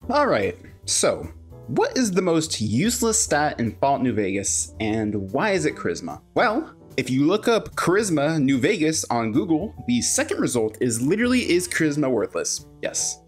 Alright, so what is the most useless stat in Fallout New Vegas, and why is it Charisma? Well, if you look up Charisma New Vegas on Google, the second result is literally, is Charisma worthless? Yes.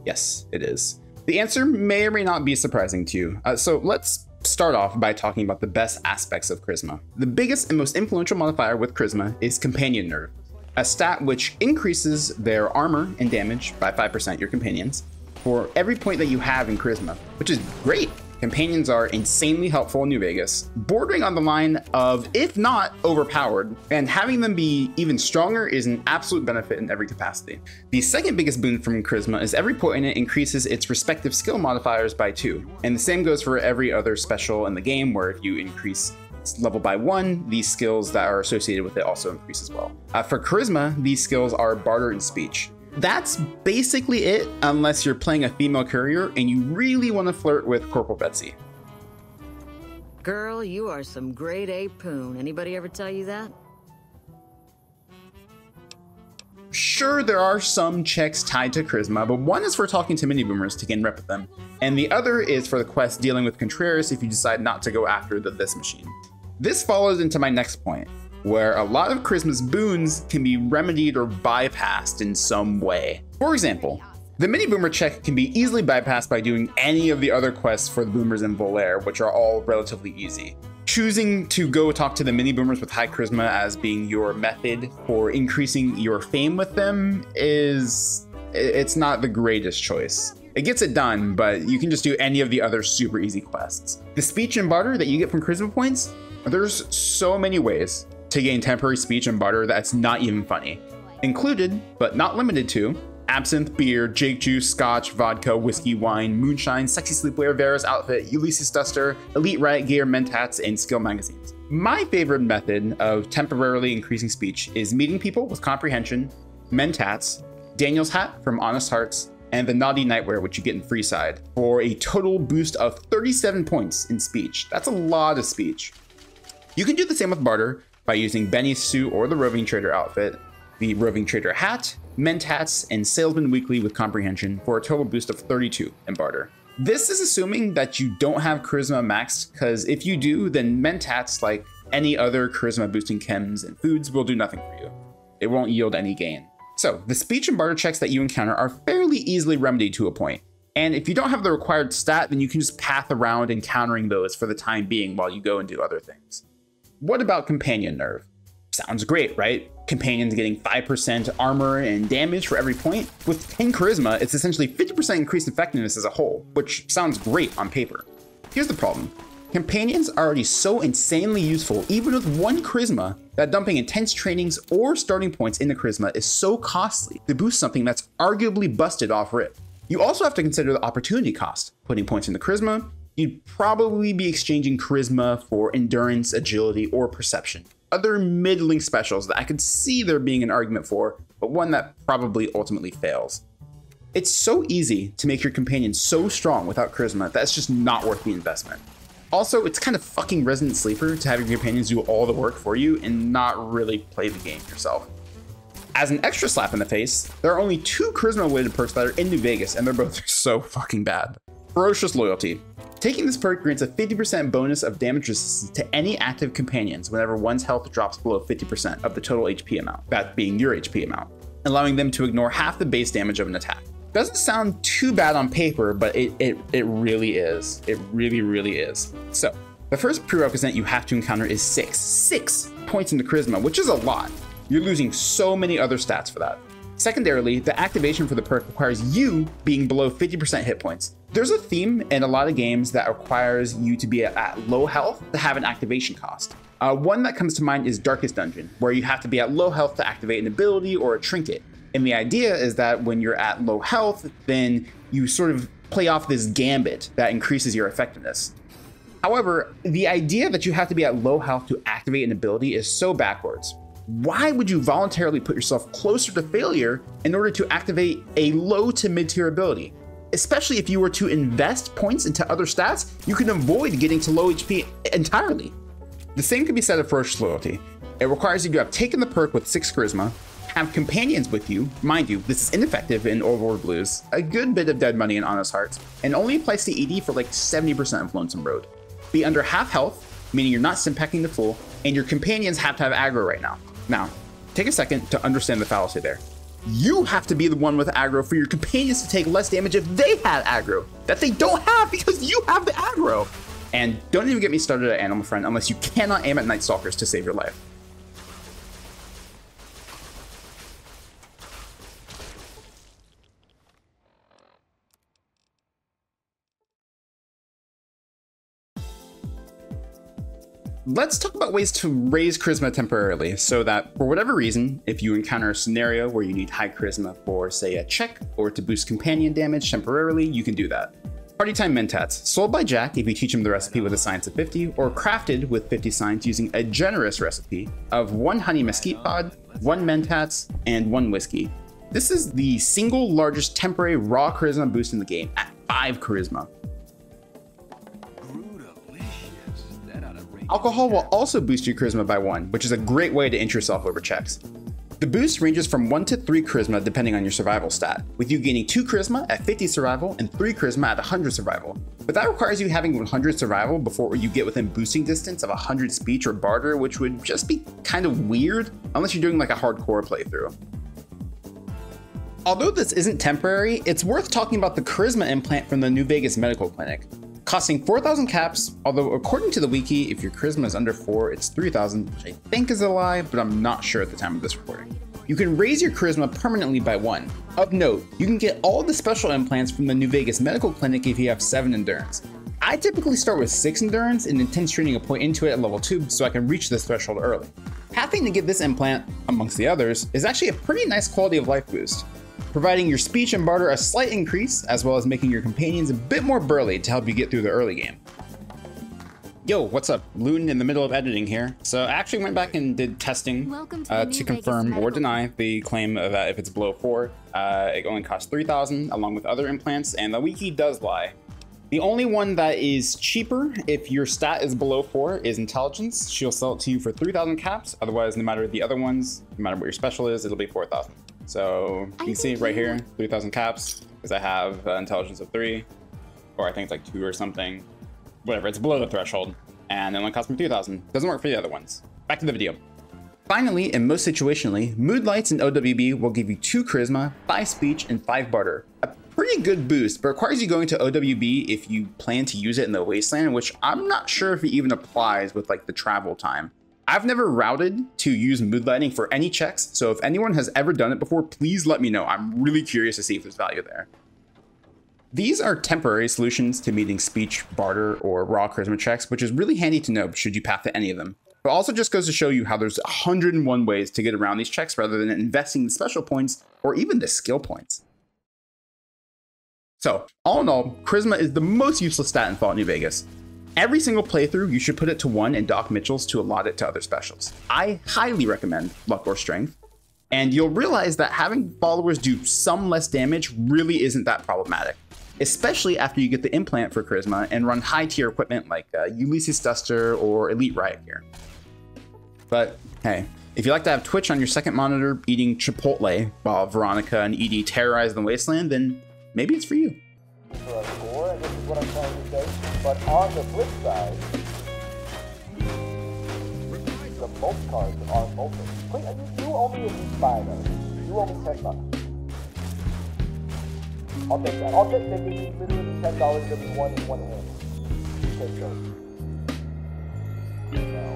Yes, it is. The answer may or may not be surprising to you. So let's start off by talking about the best aspects of Charisma. The biggest and most influential modifier with Charisma is Companion Nerve, a stat which increases their armor and damage by 5%, your companions, for every point that you have in Charisma, which is great. Companions are insanely helpful in New Vegas, bordering on the line of, if not overpowered, and having them be even stronger is an absolute benefit in every capacity. The second biggest boon from Charisma is every point in it increases its respective skill modifiers by 2, and the same goes for every other special in the game, where if you increase level by 1, these skills that are associated with it also increase as well. For Charisma, these skills are Barter and Speech. That's basically it, unless you're playing a female courier and you really want to flirt with Corporal Betsy. Girl, you are some grade A poon. Anybody ever tell you that? Sure, there are some checks tied to Charisma, but one is for talking to mini boomers to gain rep with them, and the other is for the quest dealing with Contreras if you decide not to go after this machine. This follows into my next point, where a lot of Charisma's boons can be remedied or bypassed in some way. For example, the mini boomer check can be easily bypassed by doing any of the other quests for the boomers in Volaire, which are all relatively easy. Choosing to go talk to the mini boomers with high charisma as being your method for increasing your fame with them it's not the greatest choice. It gets it done, but you can just do any of the other super easy quests. The speech and barter that you get from charisma points, there's so many ways to gain temporary speech and barter that's not even funny. Included, but not limited to, absinthe, beer, Jake juice, scotch, vodka, whiskey, wine, moonshine, sexy sleepwear, Vera's outfit, Ulysses duster, elite riot gear, mentats, and skill magazines. My favorite method of temporarily increasing speech is meeting people with comprehension, mentats, Daniel's hat from Honest Hearts, and the naughty nightwear, which you get in Freeside, for a total boost of 37 points in speech. That's a lot of speech. You can do the same with barter by using Benny's suit or the Roving Trader outfit, the Roving Trader hat, mentats, and Salesman Weekly with comprehension for a total boost of 32 in barter. This is assuming that you don't have charisma maxed, because if you do, then mentats, like any other charisma boosting chems and foods, will do nothing for you. It won't yield any gain. So the speech and barter checks that you encounter are fairly easily remedied to a point. And if you don't have the required stat, then you can just path around encountering those for the time being while you go and do other things. What about Companion Nerve? Sounds great, right? Companions getting 5% armor and damage for every point. With 10 charisma, it's essentially 50% increased effectiveness as a whole, which sounds great on paper. Here's the problem. Companions are already so insanely useful, even with 1 charisma, that dumping intense trainings or starting points into charisma is so costly to boost something that's arguably busted off rip. You also have to consider the opportunity cost. Putting points into charisma, you'd probably be exchanging charisma for endurance, agility, or perception. Other middling specials that I could see there being an argument for, but one that probably ultimately fails. It's so easy to make your companion so strong without charisma that it's just not worth the investment. Also, it's kind of fucking Resident Sleeper to have your companions do all the work for you and not really play the game yourself. As an extra slap in the face, there are only 2 charisma-related perks that are in New Vegas, and they're both so fucking bad. Ferocious Loyalty. Taking this perk grants a 50% bonus of damage resistance to any active companions whenever one's health drops below 50% of the total HP amount, that being your HP amount, allowing them to ignore half the base damage of an attack. Doesn't sound too bad on paper, but it really is. It really is. So, the first prerequisite you have to encounter is 6 points into charisma, which is a lot. You're losing so many other stats for that. Secondarily, the activation for the perk requires you being below 50% hit points. There's a theme in a lot of games that requires you to be at low health to have an activation cost. One that comes to mind is Darkest Dungeon, where you have to be at low health to activate an ability or a trinket. And the idea is that when you're at low health, then you sort of play off this gambit that increases your effectiveness. However, the idea that you have to be at low health to activate an ability is so backwards. Why would you voluntarily put yourself closer to failure in order to activate a low to mid-tier ability? Especially if you were to invest points into other stats, you can avoid getting to low HP entirely. The same can be said of Ferocious Loyalty. It requires you to have taken the perk with 6 charisma, have companions with you. Mind you, this is ineffective in Overlord Blues, a good bit of Dead Money and Honest Hearts, and only applies to ED for like 70% of Lonesome Road. Be under half health, meaning you're not simpacking the full, and your companions have to have aggro right now. Now, take a second to understand the fallacy there. You have to be the one with aggro for your companions to take less damage if they had aggro that they don't have because you have the aggro. And don't even get me started at Animal Friend unless you cannot aim at Night Stalkers to save your life. Let's talk about ways to raise charisma temporarily so that for whatever reason, if you encounter a scenario where you need high charisma for say a check or to boost companion damage temporarily, you can do that. Party Time Mentats, sold by Jack if you teach him the recipe with a science of 50, or crafted with 50 science using a generous recipe of 1 honey mesquite pod, 1 Mentats, and 1 whiskey. This is the single largest temporary raw charisma boost in the game at 5 charisma. Alcohol will also boost your charisma by 1, which is a great way to inch yourself over checks. The boost ranges from 1 to 3 charisma depending on your survival stat, with you gaining 2 charisma at 50 survival and 3 charisma at 100 survival. But that requires you having 100 survival before you get within boosting distance of 100 speech or barter, which would just be kind of weird unless you're doing like a hardcore playthrough. Although this isn't temporary, it's worth talking about the charisma implant from the New Vegas Medical Clinic. Costing 4,000 caps, although according to the wiki, if your charisma is under 4, it's 3,000, which I think is a lie, but I'm not sure at the time of this recording. You can raise your charisma permanently by 1. Of note, you can get all the special implants from the New Vegas Medical Clinic if you have 7 endurance. I typically start with 6 endurance and intend straining a point into it at level 2 so I can reach this threshold early. Pathing to get this implant, amongst the others, is actually a pretty nice quality of life boost, providing your speech and barter a slight increase, as well as making your companions a bit more burly to help you get through the early game. Yo, what's up? Loon in the middle of editing here. So I actually went back and did testing to confirm or deny the claim that if it's below 4, it only costs 3,000 along with other implants, and the wiki does lie. The only one that is cheaper if your stat is below 4 is Intelligence. She'll sell it to you for 3,000 caps. Otherwise, no matter the other ones, no matter what your special is, it'll be 4,000. So you can see right here, 3,000 caps, because I have Intelligence of 3, or I think it's like 2 or something. Whatever, it's below the threshold, and it only cost me 2,000. Doesn't work for the other ones. Back to the video. Finally, and most situationally, Mood Lights in OWB will give you 2 charisma, 5 speech, and 5 barter. A pretty good boost, but requires you going to OWB if you plan to use it in the Wasteland, which I'm not sure if it even applies with like the travel time. I've never routed to use mood lighting for any checks, so if anyone has ever done it before, please let me know. I'm really curious to see if there's value there. These are temporary solutions to meeting speech, barter, or raw charisma checks, which is really handy to know should you path to any of them. But also just goes to show you how there's 101 ways to get around these checks rather than investing the special points or even the skill points. So, all in all, charisma is the most useless stat in Fallout New Vegas. Every single playthrough, you should put it to 1 and Doc Mitchell's to allot it to other specials. I highly recommend Luck or Strength, and you'll realize that having followers do some less damage really isn't that problematic, especially after you get the implant for charisma and run high tier equipment like Ulysses Duster or Elite Riot Gear. But hey, if you like to have Twitch on your second monitor eating Chipotle while Veronica and Edie terrorize the wasteland, then maybe it's for you. For a score, and this is what I'm trying to say. But on the flip side, the most cards are open. You owe me at least 5 of them. You owe me $10. I'll take that. I'll take that. Give me literally $10 every one in one hand. Take those. Now,